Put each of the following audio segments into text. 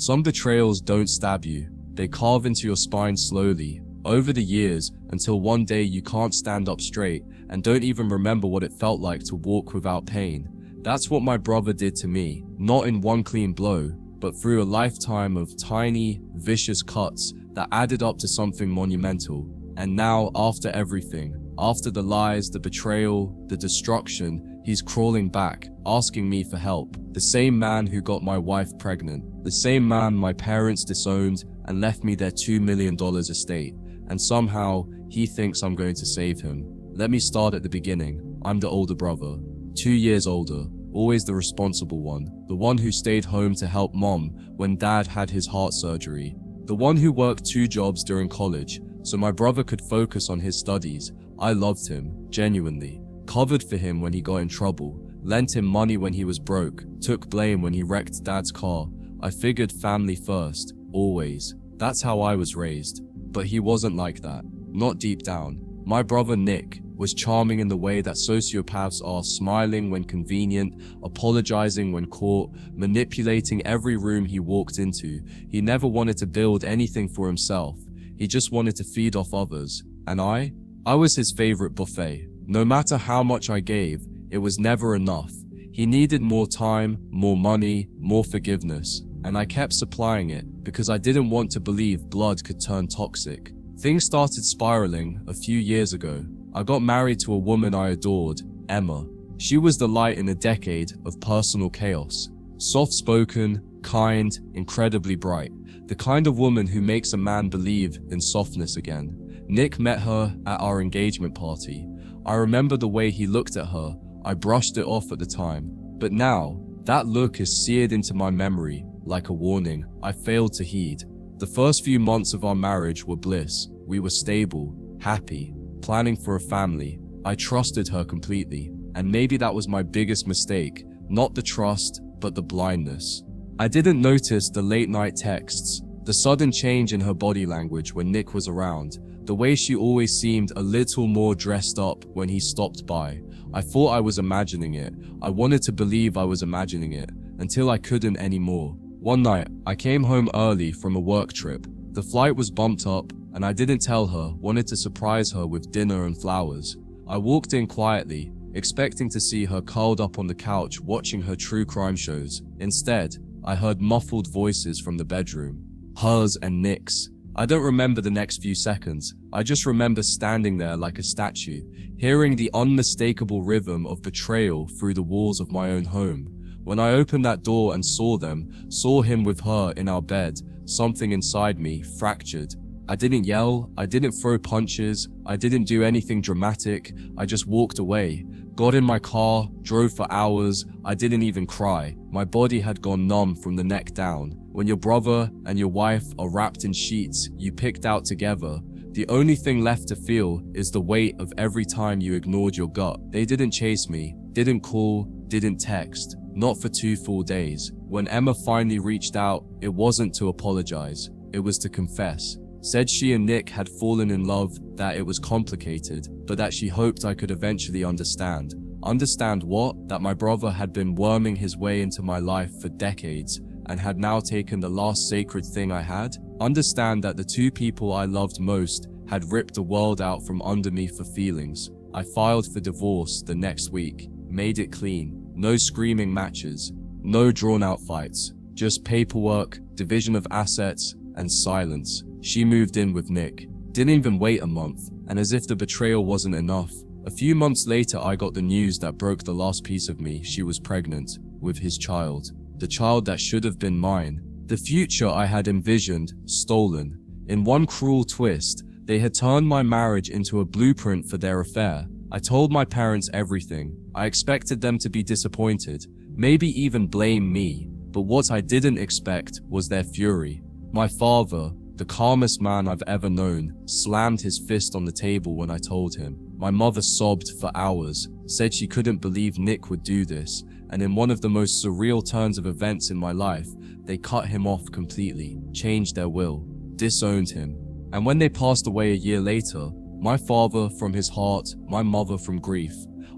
Some betrayals don't stab you. They carve into your spine slowly, over the years, until one day you can't stand up straight and don't even remember what it felt like to walk without pain. That's what my brother did to me, not in one clean blow, but through a lifetime of tiny, vicious cuts that added up to something monumental. And now, after everything, after the lies, the betrayal, the destruction, he's crawling back, asking me for help. The same man who got my wife pregnant, the same man my parents disowned and left me their $2 million estate. And somehow, he thinks I'm going to save him. Let me start at the beginning. I'm the older brother, 2 years older, always the responsible one, the one who stayed home to help mom when dad had his heart surgery, the one who worked 2 jobs during college so my brother could focus on his studies. I loved him, genuinely, covered for him when he got in trouble, lent him money when he was broke, took blame when he wrecked dad's car. I figured family first, always. That's how I was raised. But he wasn't like that, not deep down. My brother Nick was charming in the way that sociopaths are, smiling when convenient, apologizing when caught, manipulating every room he walked into. He never wanted to build anything for himself. He just wanted to feed off others. And I was his favorite buffet. No matter how much I gave, it was never enough. He needed more time, more money, more forgiveness. And I kept supplying it because I didn't want to believe blood could turn toxic. Things started spiraling a few years ago. I got married to a woman I adored, Emma. She was the light in a decade of personal chaos. Soft-spoken, kind, incredibly bright. The kind of woman who makes a man believe in softness again. Nick met her at our engagement party. I remember the way he looked at her. I brushed it off at the time. But now, that look is seared into my memory like a warning I failed to heed. The first few months of our marriage were bliss. We were stable, happy, planning for a family. I trusted her completely. And maybe that was my biggest mistake. Not the trust, but the blindness. I didn't notice the late-night texts, the sudden change in her body language when Nick was around, the way she always seemed a little more dressed up when he stopped by. I thought I was imagining it. I wanted to believe I was imagining it, until I couldn't anymore. One night, I came home early from a work trip. The flight was bumped up, and I didn't tell her, wanted to surprise her with dinner and flowers. I walked in quietly, expecting to see her curled up on the couch watching her true crime shows. Instead, I heard muffled voices from the bedroom. Hers and Nick's. I don't remember the next few seconds. I just remember standing there like a statue, hearing the unmistakable rhythm of betrayal through the walls of my own home. When I opened that door and saw them, saw him with her in our bed, something inside me fractured. I didn't yell, I didn't throw punches, I didn't do anything dramatic. I just walked away, got in my car, drove for hours. I didn't even cry. My body had gone numb from the neck down. When your brother and your wife are wrapped in sheets you picked out together, the only thing left to feel is the weight of every time you ignored your gut. They didn't chase me, didn't call, didn't text. Not for 2 full days. When Emma finally reached out, it wasn't to apologize. It was to confess. Said she and Nick had fallen in love, that it was complicated, but that she hoped I could eventually understand. Understand what? That my brother had been worming his way into my life for decades and had now taken the last sacred thing I had? Understand that the 2 people I loved most had ripped the world out from under me for feelings. I filed for divorce the next week, made it clean. No screaming matches, no drawn-out fights, just paperwork, division of assets, and silence. She moved in with Nick. Didn't even wait a month, and as if the betrayal wasn't enough, a few months later I got the news that broke the last piece of me. She was pregnant with his child, the child that should have been mine. The future I had envisioned, stolen. In one cruel twist, they had turned my marriage into a blueprint for their affair. I told my parents everything. I expected them to be disappointed, maybe even blame me, but what I didn't expect was their fury. My father, the calmest man I've ever known, slammed his fist on the table when I told him. My mother sobbed for hours, said she couldn't believe Nick would do this, and in one of the most surreal turns of events in my life, they cut him off completely, changed their will, disowned him. And when they passed away a year later, my father from his heart, my mother from grief,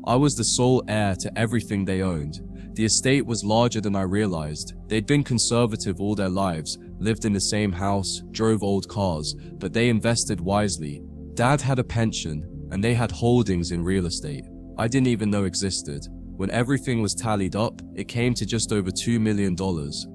I was the sole heir to everything they owned. The estate was larger than I realized. They'd been conservative all their lives, lived in the same house, drove old cars, but they invested wisely. Dad had a pension, and they had holdings in real estate I didn't even know existed. When everything was tallied up, it came to just over $2 million,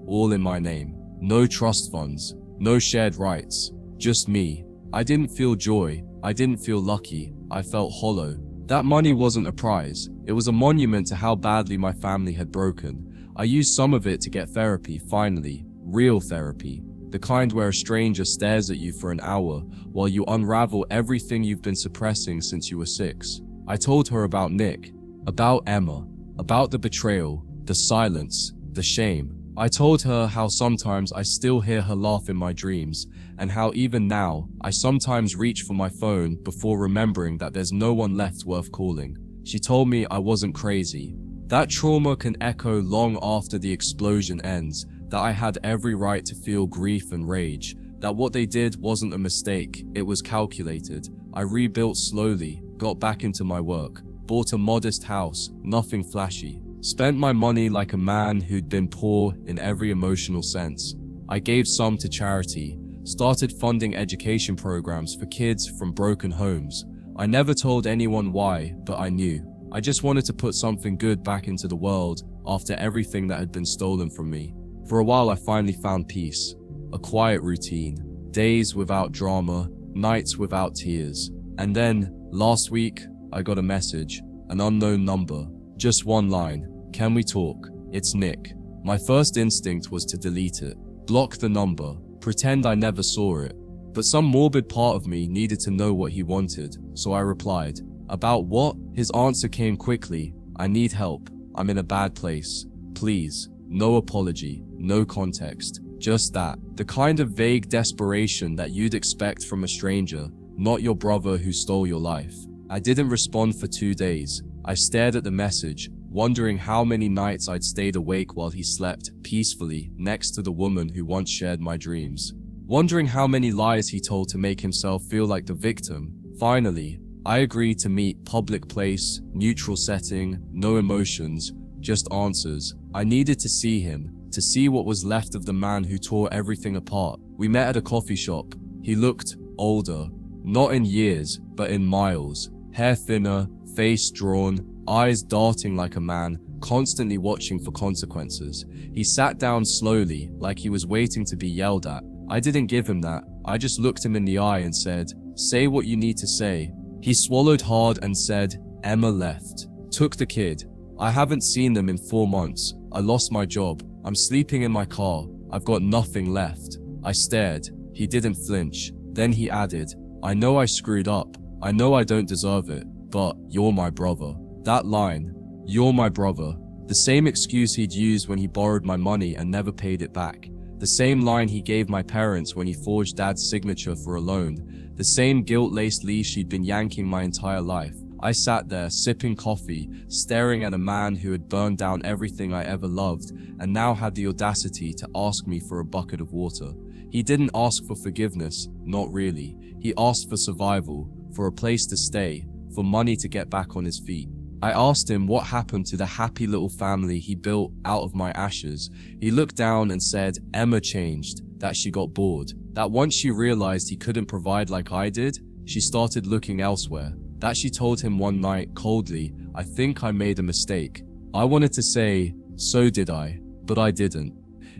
all in my name. No trust funds, no shared rights, just me. I didn't feel joy, I didn't feel lucky, I felt hollow. That money wasn't a prize, it was a monument to how badly my family had broken. I used some of it to get therapy, finally, real therapy. The kind where a stranger stares at you for an hour while you unravel everything you've been suppressing since you were 6. I told her about Nick, about Emma, about the betrayal, the silence, the shame. I told her how sometimes I still hear her laugh in my dreams, and how even now, I sometimes reach for my phone before remembering that there's no one left worth calling. She told me I wasn't crazy. That trauma can echo long after the explosion ends, that I had every right to feel grief and rage, that what they did wasn't a mistake, it was calculated. I rebuilt slowly, got back into my work, bought a modest house, nothing flashy, spent my money like a man who'd been poor in every emotional sense. I gave some to charity, started funding education programs for kids from broken homes. I never told anyone why, but I knew. I just wanted to put something good back into the world after everything that had been stolen from me. For a while I finally found peace, a quiet routine, days without drama, nights without tears. And then, last week, I got a message, an unknown number, just one line, "Can we talk? It's Nick." My first instinct was to delete it, block the number, pretend I never saw it. But some morbid part of me needed to know what he wanted, so I replied. About what? His answer came quickly. "I need help. I'm in a bad place. Please." No apology, no context, just that. The kind of vague desperation that you'd expect from a stranger, not your brother who stole your life. I didn't respond for 2 days. I stared at the message, wondering how many nights I'd stayed awake while he slept peacefully next to the woman who once shared my dreams. Wondering how many lies he told to make himself feel like the victim. Finally, I agreed to meet, public place, neutral setting, no emotions, just answers. I needed to see him, to see what was left of the man who tore everything apart. We met at a coffee shop. He looked older, not in years, but in miles. Hair thinner, face drawn, eyes darting like a man, constantly watching for consequences. He sat down slowly, like he was waiting to be yelled at. I didn't give him that. I just looked him in the eye and said, "Say what you need to say." He swallowed hard and said, "Emma left. Took the kid. I haven't seen them in 4 months. I lost my job. I'm sleeping in my car. I've got nothing left." I stared. He didn't flinch. Then he added, "I know I screwed up. I know I don't deserve it, but you're my brother." That line, "You're my brother," the same excuse he'd used when he borrowed my money and never paid it back. The same line he gave my parents when he forged Dad's signature for a loan. The same guilt-laced leash he'd been yanking my entire life. I sat there, sipping coffee, staring at a man who had burned down everything I ever loved, and now had the audacity to ask me for a bucket of water. He didn't ask for forgiveness, not really. He asked for survival, for a place to stay, for money to get back on his feet. I asked him what happened to the happy little family he built out of my ashes. He looked down and said Emma changed, that she got bored, that once she realized he couldn't provide like I did, she started looking elsewhere. That she told him one night, coldly, "I think I made a mistake." I wanted to say, "So did I," but I didn't.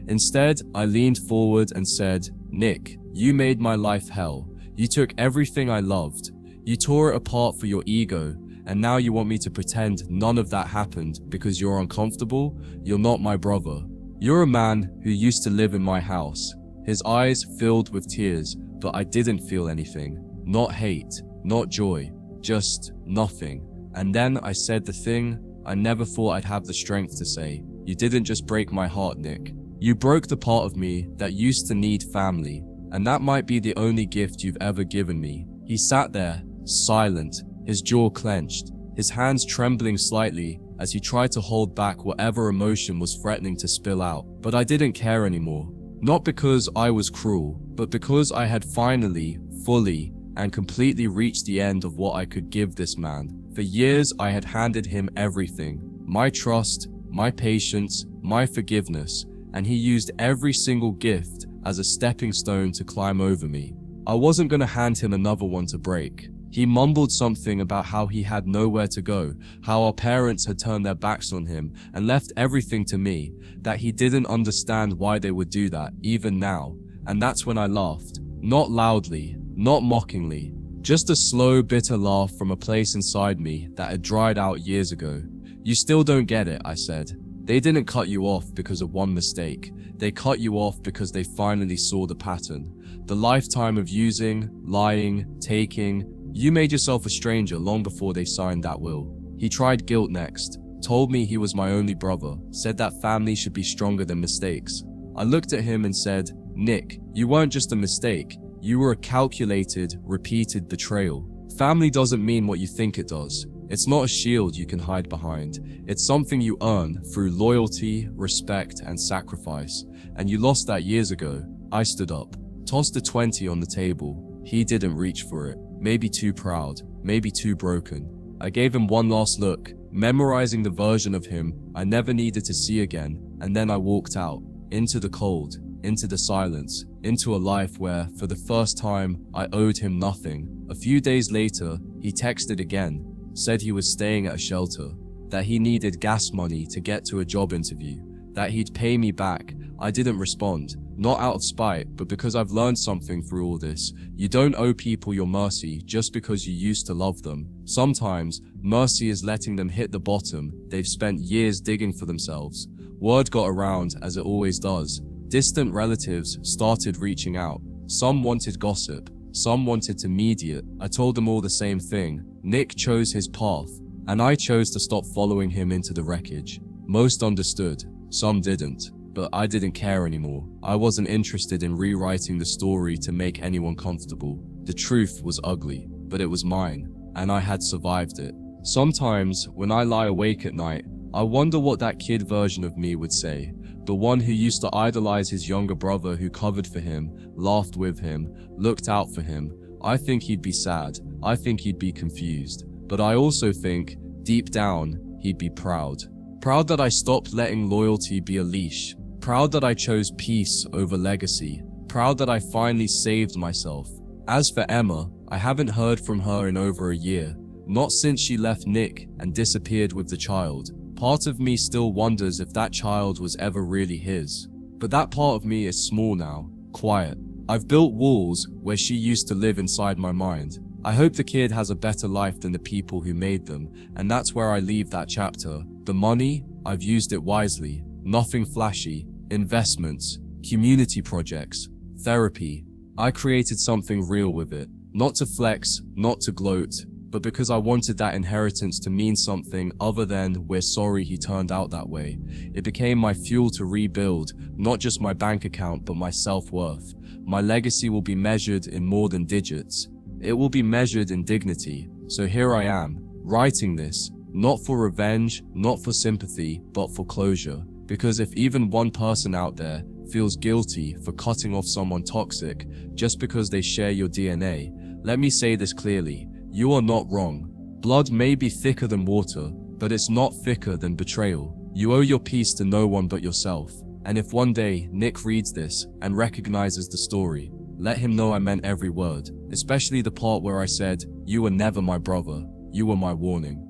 Instead, I leaned forward and said, "Nick, you made my life hell. You took everything I loved. You tore it apart for your ego, and now you want me to pretend none of that happened because you're uncomfortable? You're not my brother. You're a man who used to live in my house." His eyes filled with tears, but I didn't feel anything. Not hate, not joy. Just nothing. And then I said the thing I never thought I'd have the strength to say. "You didn't just break my heart, Nick. You broke the part of me that used to need family, and that might be the only gift you've ever given me." He sat there, silent, his jaw clenched, his hands trembling slightly as he tried to hold back whatever emotion was threatening to spill out. But I didn't care anymore. Not because I was cruel, but because I had finally, fully, and completely reached the end of what I could give this man. For years I had handed him everything. My trust, my patience, my forgiveness, and he used every single gift as a stepping stone to climb over me. I wasn't gonna hand him another one to break. He mumbled something about how he had nowhere to go, how our parents had turned their backs on him and left everything to me, that he didn't understand why they would do that, even now. And that's when I laughed. Not loudly, not mockingly, just a slow, bitter laugh from a place inside me that had dried out years ago. You still don't get it, I said. They didn't cut you off because of one mistake. They cut you off because they finally saw the pattern. The lifetime of using, lying, taking. You made yourself a stranger long before they signed that will. He tried guilt next, told me he was my only brother, said that family should be stronger than mistakes. I looked at him and said, Nick, you weren't just a mistake. You were a calculated, repeated betrayal. Family doesn't mean what you think it does. It's not a shield you can hide behind. It's something you earn through loyalty, respect, and sacrifice. And you lost that years ago. I stood up, tossed a 20 on the table. He didn't reach for it. Maybe too proud, maybe too broken. I gave him one last look, memorizing the version of him I never needed to see again, and then I walked out, into the cold, into the silence, into a life where, for the first time, I owed him nothing. A few days later, he texted again, said he was staying at a shelter, that he needed gas money to get to a job interview, that he'd pay me back. I didn't respond, not out of spite, but because I've learned something through all this. You don't owe people your mercy just because you used to love them. Sometimes, mercy is letting them hit the bottom they've spent years digging for themselves. Word got around, as it always does. Distant relatives started reaching out. Some wanted gossip, some wanted to mediate. I told them all the same thing. Nick chose his path, and I chose to stop following him into the wreckage. Most understood, some didn't. But I didn't care anymore. I wasn't interested in rewriting the story to make anyone comfortable. The truth was ugly, but it was mine, and I had survived it. Sometimes, when I lie awake at night, I wonder what that kid version of me would say. The one who used to idolize his younger brother, who covered for him, laughed with him, looked out for him. I think he'd be sad. I think he'd be confused. But I also think, deep down, he'd be proud. Proud that I stopped letting loyalty be a leash. Proud that I chose peace over legacy. Proud that I finally saved myself. As for Emma, I haven't heard from her in over a year. Not since she left Nick and disappeared with the child. Part of me still wonders if that child was ever really his. But that part of me is small now, quiet. I've built walls where she used to live inside my mind. I hope the kid has a better life than the people who made them, and that's where I leave that chapter. The money, I've used it wisely. Nothing flashy. Investments, community projects, therapy. I created something real with it. Not to flex, not to gloat, but because I wanted that inheritance to mean something other than we're sorry he turned out that way. It became my fuel to rebuild, not just my bank account, but my self-worth. My legacy will be measured in more than digits. It will be measured in dignity. So here I am, writing this, not for revenge, not for sympathy, but for closure. Because if even one person out there feels guilty for cutting off someone toxic just because they share your DNA, let me say this clearly. You are not wrong. Blood may be thicker than water, but it's not thicker than betrayal. You owe your peace to no one but yourself. And if one day Nick reads this and recognizes the story, let him know I meant every word, especially the part where I said, "You were never my brother. You were my warning."